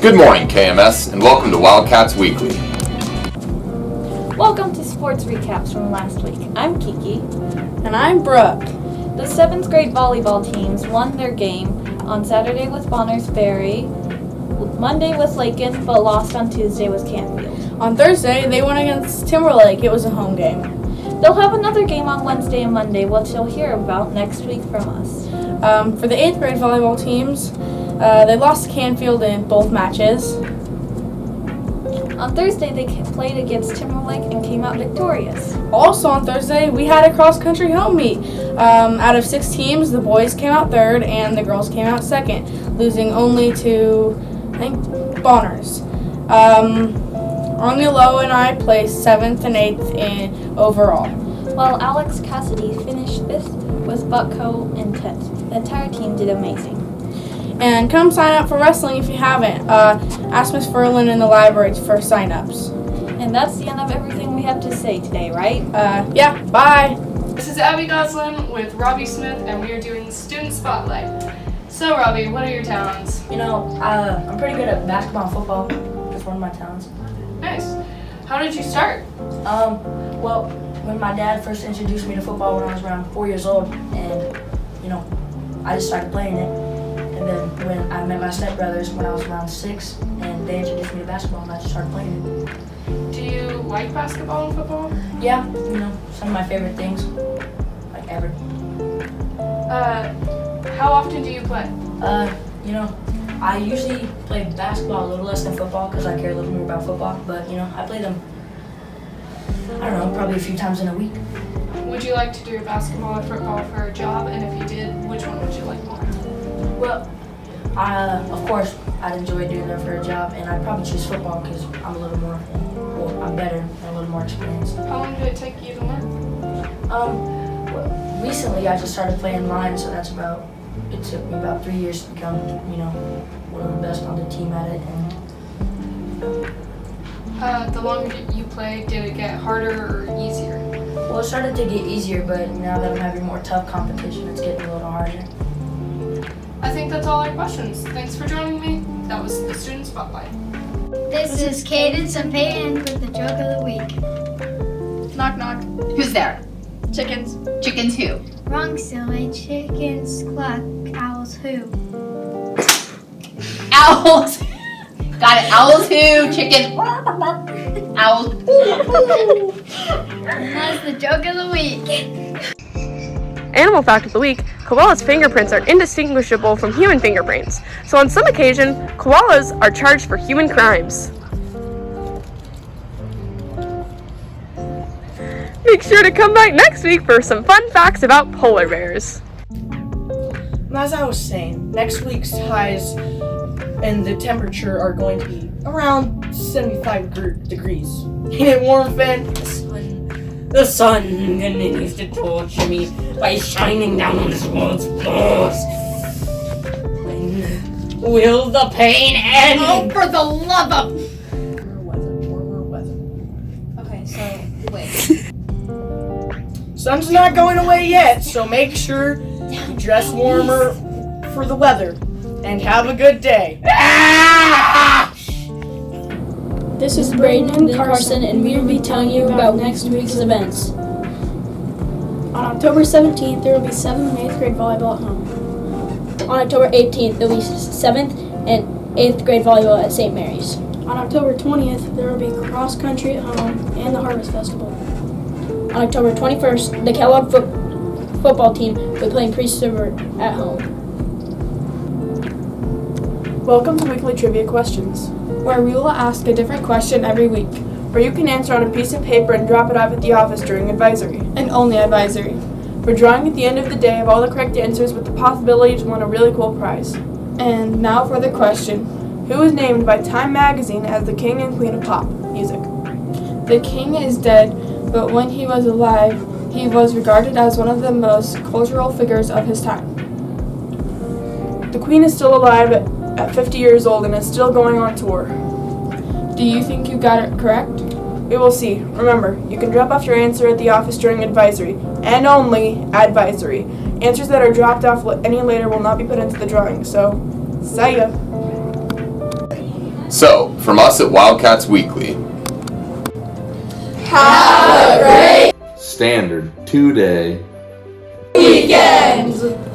Good morning, KMS, and welcome to Wildcats Weekly. Welcome to Sports Recaps from last week. I'm Kiki. And I'm Brooke. The 7th grade volleyball teams won their game on Saturday with Bonners Ferry, Monday with Lakin, but lost on Tuesday with Canfield. On Thursday, they won against Timberlake. It was a home game. They'll have another game on Wednesday and Monday, which you'll hear about next week from us. For the 8th grade volleyball teams, they lost to Canfield in both matches. On Thursday, they played against Timberlake and came out victorious. Also on Thursday, we had a cross-country home meet. Out of 6 teams, the boys came out third and the girls came out second, losing only to, I think, Bonners. Arnilo and I placed 7th and 8th in overall. While Alex Cassidy finished 5th with Buckco in 10th. The entire team did amazing. And come sign up for wrestling if you haven't. Ask Miss Ferlin in the library for sign-ups. And that's the end of everything we have to say today, right? Yeah, bye. This is Abby Goslin with Robbie Smith, and we are doing Student Spotlight. So, Robbie, what are your talents? I'm pretty good at basketball and football. That's one of my talents. Nice. How did you start? Well, when my dad first introduced me to football when I was around 4 years old, and, I just started playing it. And then when I met my stepbrothers when I was around 6, and they introduced me to basketball, and I just started playing it. Do you like basketball and football? Yeah, some of my favorite things, like ever. How often do you play? I usually play basketball a little less than football because I care a little more about football, but, I play them, probably a few times in a week. Would you like to do basketball or football for a job? And if you did, which one would you like more? Well, of course, I'd enjoy doing that for a job, and I'd probably choose football because I'm I'm better and a little more experienced. How long did it take you to learn? Well, recently I just started playing line, so it took me about 3 years to become, one of the best on the team at it. The longer you played, did it get harder or easier? Well, it started to get easier, but now that I'm having more tough competition, it's getting a little harder. I think that's all our questions. Thanks for joining me. That was the Student Spotlight. This is Cadence and Peyton with the joke of the week. Knock, knock. Who's there? Chickens. Chickens who? Wrong, silly. Chickens cluck. Owls who? Owls. Got it. Owls who? Chickens. Owls. And that's the joke of the week. Animal fact of the week, koalas' fingerprints are indistinguishable from human fingerprints, so on some occasion, koalas are charged for human crimes. Make sure to come back next week for some fun facts about polar bears. As I was saying, next week's highs and the temperature are going to be around 75 degrees. Ain't it warm, Finn? The sun continues to torture me by shining down on this world's floors. When will the pain end? Oh, for the love of... Warmer weather. Okay, so, wait. Sun's not going away yet, so make sure you dress warmer for the weather. And have a good day. This is Braden and Carson, and we will be telling you about next week's events. On October 17th, there will be 7th and 8th grade volleyball at home. On October 18th, there will be 7th and 8th grade volleyball at St. Mary's. On October 20th, there will be cross country at home and the Harvest Festival. On October 21st, the Kellogg football team will be playing Priest River at home. Welcome to Weekly Trivia Questions, where we will ask a different question every week, where you can answer on a piece of paper and drop it off at the office during advisory, and only advisory. We're drawing at the end of the day of all the correct answers with the possibility to win a really cool prize. And now for the question. Who was named by Time magazine as the king and queen of pop music? The king is dead, but when he was alive, he was regarded as one of the most cultural figures of his time. The queen is still alive at 50 years old and is still going on tour. Do you think you got it correct? We will see. Remember, you can drop off your answer at the office during advisory, and only advisory. Answers that are dropped off any later will not be put into the drawing, so see ya. So, from us at Wildcats Weekly, Standard 2-day Weekend!